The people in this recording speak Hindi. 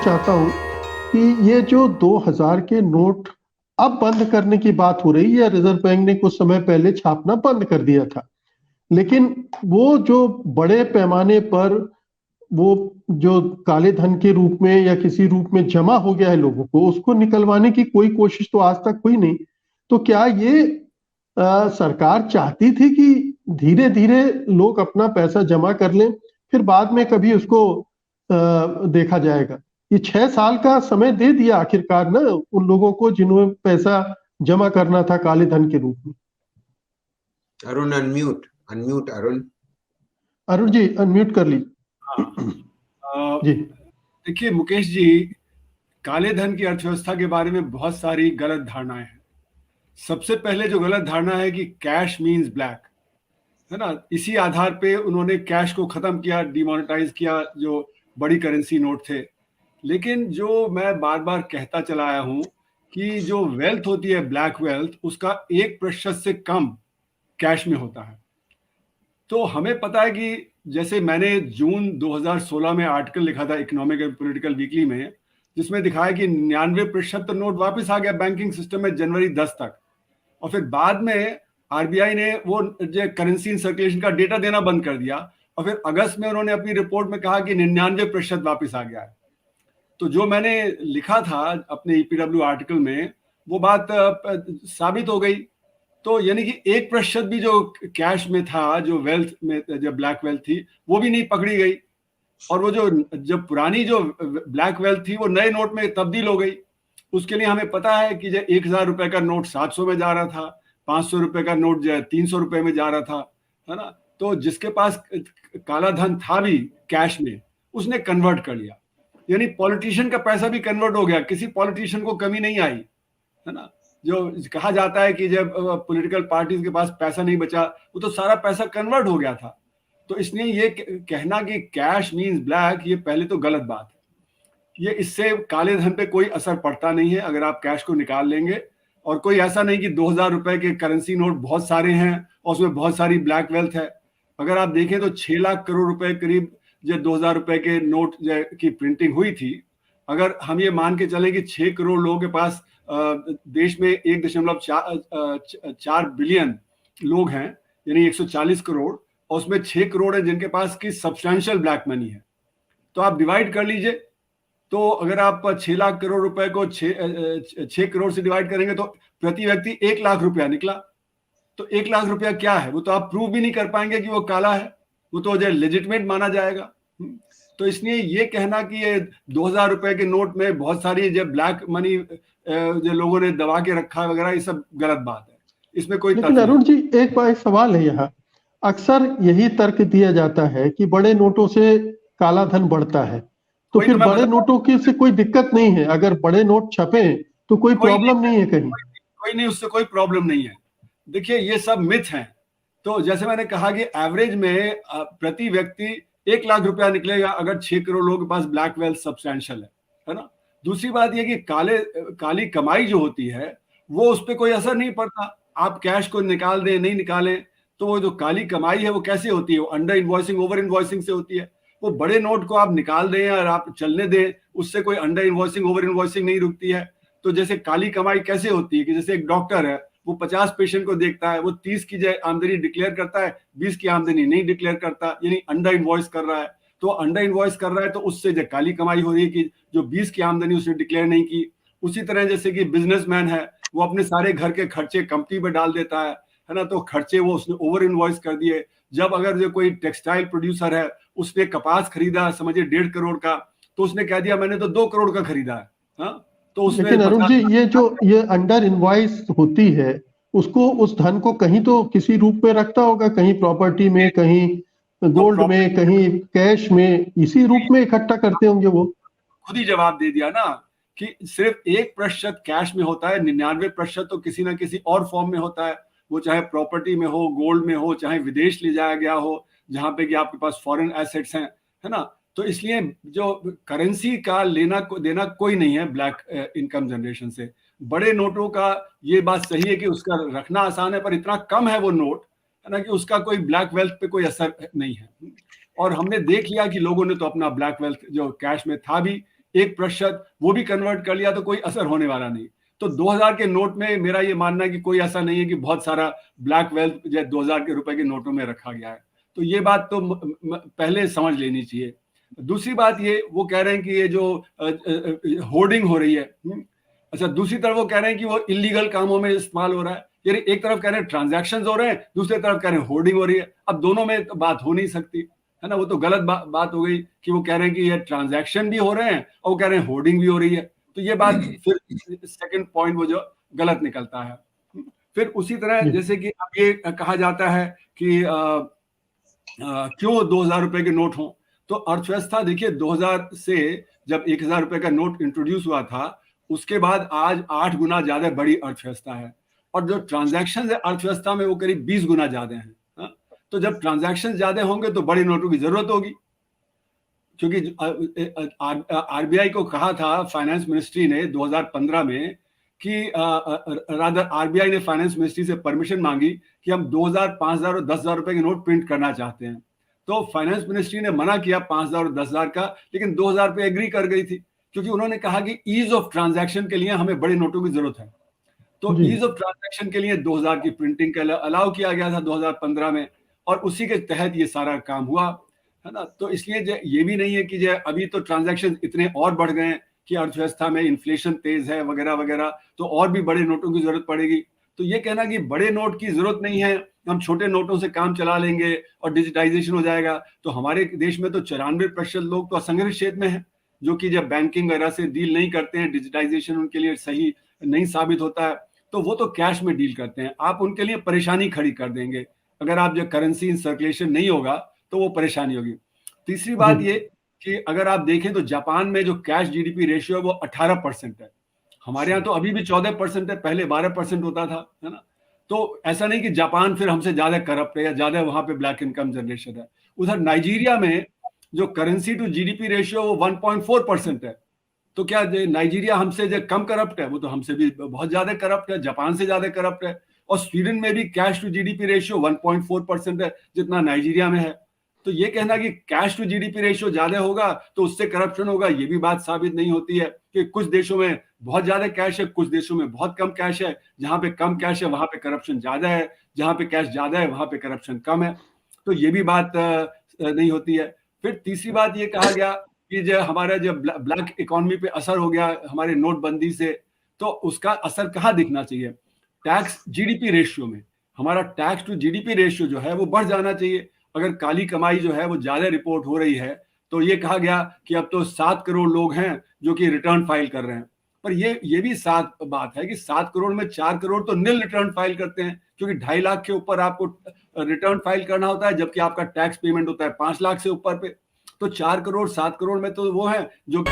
चाहता हूँ कि ये जो 2000 के नोट अब बंद करने की बात हो रही है, रिजर्व बैंक ने कुछ समय पहले छापना बंद कर दिया था, लेकिन वो जो बड़े पैमाने पर वो जो काले धन के रूप में या किसी रूप में जमा हो गया है लोगों को, उसको निकलवाने की कोई कोशिश तो आज तक हुई नहीं। तो क्या ये सरकार चाहती थी कि धीरे धीरे लोग अपना पैसा जमा कर लें, फिर बाद में कभी उसको देखा जाएगा? ये 6 साल का समय दे दिया आखिरकार ना उन लोगों को जिन्होंने पैसा जमा करना था काले धन के रूप में। अरुण अनम्यूट अरुण। अरुण जी अनम्यूट कर हाँ, जी। देखिए मुकेश जी, काले धन की अर्थव्यवस्था के बारे में बहुत सारी गलत धारणाएं हैं। सबसे पहले जो गलत धारणा है कि कैश मींस ब्लैक, है ना, इसी आधार पे उन्होंने कैश को खत्म किया, डिमोनेटाइज किया, जो बड़ी करेंसी नोट थे। लेकिन जो मैं बार बार कहता चला आया हूं कि जो वेल्थ होती है, ब्लैक वेल्थ, उसका 1% से कम कैश में होता है। तो हमें पता है कि जैसे मैंने जून 2016 में आर्टिकल लिखा था इकोनॉमिक एंड पॉलिटिकल वीकली में, जिसमें दिखाया कि 99% तो नोट वापस आ गया बैंकिंग सिस्टम में जनवरी 10 तक। और फिर बाद में आरबीआई ने वो जो करेंसी इन सर्कुलेशन का डेटा देना बंद कर दिया, और फिर अगस्त में उन्होंने अपनी रिपोर्ट में कहा कि 99% वापस आ गया है। तो जो मैंने लिखा था अपने ईपीडब्ल्यू आर्टिकल में, वो बात साबित हो गई। तो यानी कि 1% भी जो कैश में था, जो वेल्थ में, जो ब्लैक वेल्थ थी, वो भी नहीं पकड़ी गई। और वो जो पुरानी जो ब्लैक वेल्थ थी वो नए नोट में तब्दील हो गई। उसके लिए हमें पता है कि जो 1000 रुपए का नोट 700 में जा रहा था, 500 रुपए का नोट जो है 300 रुपए में जा रहा था, है ना। तो जिसके पास काला धन था भी कैश में, उसने कन्वर्ट कर लिया। यानी पॉलिटिशियन का पैसा भी कन्वर्ट हो गया, किसी पॉलिटिशियन को कमी नहीं आई, है ना। जो कहा जाता है कि जब पॉलिटिकल पार्टीज के पास पैसा नहीं बचा, वो तो सारा पैसा कन्वर्ट हो गया था। तो इसलिए ये कहना कि कैश मींस ब्लैक, ये पहले तो गलत बात है। ये इससे काले धन पे कोई असर पड़ता नहीं है अगर आप कैश को निकाल लेंगे। और कोई ऐसा नहीं कि 2000 रुपए के करेंसी नोट बहुत सारे हैं और उसमें बहुत सारी ब्लैक वेल्थ है। अगर आप देखें तो 6 लाख करोड़ रुपए करीब जो 2000 रुपए के नोट की प्रिंटिंग हुई थी। अगर हम ये मान के चलें कि 6 करोड़ लोगों के पास देश में 1.4 बिलियन लोग हैं, यानी 140 करोड़, और उसमें 6 करोड़ है जिनके पास की सब्सटैंशियल ब्लैक मनी है। तो आप डिवाइड कर लीजिए। तो अगर आप 6 लाख करोड़ रुपए को 6 करोड़ से डिवाइड करेंगे तो प्रति व्यक्ति 1 लाख रुपया निकला। तो 1 लाख रुपया क्या है, वो तो आप प्रूव भी नहीं कर पाएंगे कि वो काला है, वो तो जो लेजिटिमेट माना जाएगा। तो इसलिए ये कहना कि ये 2000 रुपए के नोट में बहुत सारी जो ब्लैक मनी जो लोगों ने दबा के रखा वगैरह, ये सब गलत बात है, इसमें कोई लेकिन अरुण जी एक सवाल है यहाँ, अक्सर यही तर्क दिया जाता है कि बड़े नोटों से काला धन बढ़ता है, तो फिर बड़े नोटों की से कोई दिक्कत नहीं है? अगर बड़े नोट छपे तो कोई प्रॉब्लम नहीं है कहीं? कोई नहीं, उससे कोई प्रॉब्लम नहीं है। देखिए ये सब मिथ हैं। तो जैसे मैंने कहा कि एवरेज में प्रति व्यक्ति 1 लाख रुपया निकलेगा अगर 6 करोड़ लोगों के पास ब्लैक वेल्थ सब्सटैंशियल है ना। दूसरी बात यह कि काली कमाई जो होती है वो उस पर कोई असर नहीं पड़ता। आप कैश को निकाल दें नहीं निकालें, तो वो जो काली कमाई है वो कैसे होती है? वो अंडर इन्वॉइसिंग, ओवर इन्वॉइसिंग से होती है। वो बड़े नोट को आप निकाल दें और आप चलने दें, उससे कोई अंडर इन्वॉइसिंग ओवर इन्वॉइसिंग नहीं रुकती है। तो जैसे काली कमाई कैसे होती है कि जैसे एक डॉक्टर है, वो 50 पेशेंट को देखता है, वो 30 की आमदनी डिक्लेयर करता है, 20 की आमदनी नहीं डिक्लेयर करता, यानी अंडर इन्वॉइस कर रहा है। तो अंडर इन्वॉइस कर रहा है तो उससे जो काली कमाई हो रही है कि जो 20 की आमदनी उसने डिक्लेयर नहीं की। उसी तरह जैसे कि बिजनेसमैन है, वो अपने सारे घर के खर्चे कंपनी पर डाल देता है ना, तो खर्चे वो उसने ओवर इन्वॉइस कर दिए। जब अगर जो कोई टेक्सटाइल प्रोड्यूसर है, उसने कपास खरीदा समझिए 1.5 करोड़ का, तो उसने कह दिया मैंने तो 2 करोड़ का खरीदा है। हाँ, तो उसमें लेकिन अरुण जी ये अंडर इनवॉइस होती है, उसको उस धन को कहीं तो किसी रूप में रखता होगा, कहीं प्रॉपर्टी में, कहीं गोल्ड में, कहीं कैश में, इसी रूप में इकट्ठा करते होंगे। वो खुद ही जवाब दे दिया ना कि सिर्फ 1% कैश में होता है, 99% तो किसी ना किसी और फॉर्म में होता है। वो चाहे प्रॉपर्टी में हो, गोल्ड में हो, चाहे विदेश ले जाया गया हो जहां पे कि आपके पास फॉरेन एसेट्स हैं, है ना। तो इसलिए जो करेंसी का लेना देना कोई नहीं है ब्लैक इनकम जनरेशन से। बड़े नोटों का ये बात सही है कि उसका रखना आसान है, पर इतना कम है वो नोट, है ना, कि उसका कोई ब्लैक वेल्थ पे कोई असर नहीं है। और हमने देख लिया कि लोगों ने तो अपना ब्लैक वेल्थ जो कैश में था भी 1% वो भी कन्वर्ट कर लिया तो कोई असर होने वाला नहीं। तो 2000 के नोट में मेरा ये मानना है कि कोई ऐसा नहीं है कि बहुत सारा ब्लैक वेल्थ जो 2000 के रुपए के नोटों में रखा गया है। तो ये बात तो पहले समझ लेनी चाहिए। दूसरी बात ये वो कह रहे हैं कि ये जो होर्डिंग हो रही है, अच्छा, दूसरी तरफ वो कह रहे हैं कि वो इलीगल कामों में इस्तेमाल हो रहा है। यानी एक तरफ कह रहे हैं ट्रांजैक्शंस हो रहे हैं, दूसरी तरफ कह रहे हैं होर्डिंग हो रही है। अब दोनों में तो बात हो नहीं सकती, है ना। वो तो गलत बात हो गई कि वो कह रहे हैं कि ये ट्रांजैक्शन भी हो रहे हैं और वो कह रहे हैं होर्डिंग भी हो रही है। तो ये बात फिर सेकंड पॉइंट वो जो गलत निकलता है। फिर उसी तरह जैसे कि अब ये कहा जाता है कि क्यों 2000 रुपए के नोट हों, तो अर्थव्यवस्था देखिए 2000 से जब 1000 रुपए का नोट इंट्रोड्यूस हुआ था उसके बाद आज 8 गुना ज्यादा बड़ी अर्थव्यवस्था है, और जो ट्रांजैक्शन है अर्थव्यवस्था में वो करीब 20 गुना ज्यादा है। तो जब ट्रांजैक्शन ज्यादा होंगे तो बड़े नोटों की जरूरत होगी, क्योंकि आरबीआई को कहा था फाइनेंस मिनिस्ट्री ने 2015 में कि रादर आरबीआई ने फाइनेंस मिनिस्ट्री से परमिशन मांगी कि हम 2000, 5000 और 10,000 रुपए के नोट प्रिंट करना चाहते हैं। तो फाइनेंस मिनिस्ट्री ने मना किया 5000 और 10,000 का, लेकिन 2000 पे एग्री कर गई थी, क्योंकि उन्होंने कहा कि ईज ऑफ ट्रांजैक्शन के लिए हमें बड़े नोटों की जरूरत है। तो ईज ऑफ ट्रांजैक्शन के लिए 2000 की प्रिंटिंग का अलाउ किया गया था 2015 में, और उसी के तहत ये सारा काम हुआ, है ना। तो इसलिए ये भी नहीं है कि अभी तो ट्रांजैक्शन इतने और बढ़ गए हैं कि अर्थव्यवस्था में इन्फ्लेशन तेज है वगैरह वगैरह, तो और भी बड़े नोटों की जरूरत पड़ेगी। तो ये कहना कि बड़े नोट की जरूरत नहीं है, हम छोटे नोटों से काम चला लेंगे और डिजिटाइजेशन हो जाएगा, तो हमारे देश में तो 94% लोग तो असंगठित क्षेत्र में है, जो कि जब बैंकिंग वगैरह से डील नहीं करते हैं, डिजिटाइजेशन उनके लिए सही नहीं साबित होता है, तो वो तो कैश में डील करते हैं। आप उनके लिए परेशानी खड़ी कर देंगे, अगर आप जो करेंसी इन सर्कुलेशन नहीं होगा तो वो परेशानी होगी। तीसरी बात ये कि अगर आप देखें तो जापान में जो कैश जीडीपी रेशियो है वो 18% है, हमारे यहाँ तो अभी भी 14% है, पहले 12% होता था, है ना। तो ऐसा नहीं कि जापान फिर हमसे ज्यादा करप्ट है या ज्यादा वहां पे ब्लैक इनकम जनरेशन है। उधर नाइजीरिया में जो करेंसी टू जीडीपी रेशियो वो 1.4% है। तो क्या नाइजीरिया हमसे जो कम करप्ट है? वो तो हमसे भी बहुत ज्यादा करप्ट है, जापान से ज्यादा करप्ट है। और स्वीडन में भी कैश टू जीडीपी रेशियो 1.4% है, जितना नाइजीरिया में है। तो ये कहना कि कैश टू जीडीपी रेशियो ज्यादा होगा तो उससे करप्शन होगा, ये भी बात साबित नहीं होती है, कि कुछ देशों में बहुत ज्यादा कैश है, कुछ देशों में बहुत कम कैश है। जहां पे कम कैश है वहां पे करप्शन ज्यादा है, जहां पे कैश ज्यादा है वहां पे करप्शन कम है। तो ये भी बात नहीं होती है। फिर तीसरी बात ये कहा गया कि जो हमारा जो ब्लैक इकोनॉमी पे असर हो गया हमारे नोटबंदी से, तो उसका असर कहाँ दिखना चाहिए? टैक्स जीडीपी रेशियो में। हमारा टैक्स टू जीडीपी रेशियो जो है वो बढ़ जाना चाहिए। अगर काली कमाई जो है वो ज्यादा रिपोर्ट हो रही है, तो ये कहा गया कि अब तो 7 करोड़ लोग हैं जो कि रिटर्न फाइल कर रहे हैं। पर ये भी बात है कि 7 करोड़ में 4 करोड़ तो निल रिटर्न फाइल करते हैं, क्योंकि 2.5 लाख के ऊपर आपको रिटर्न फाइल करना होता है, जबकि आपका टैक्स पेमेंट होता है 5 लाख से ऊपर पे। तो 4 करोड़ 7 करोड़ में तो वो है जो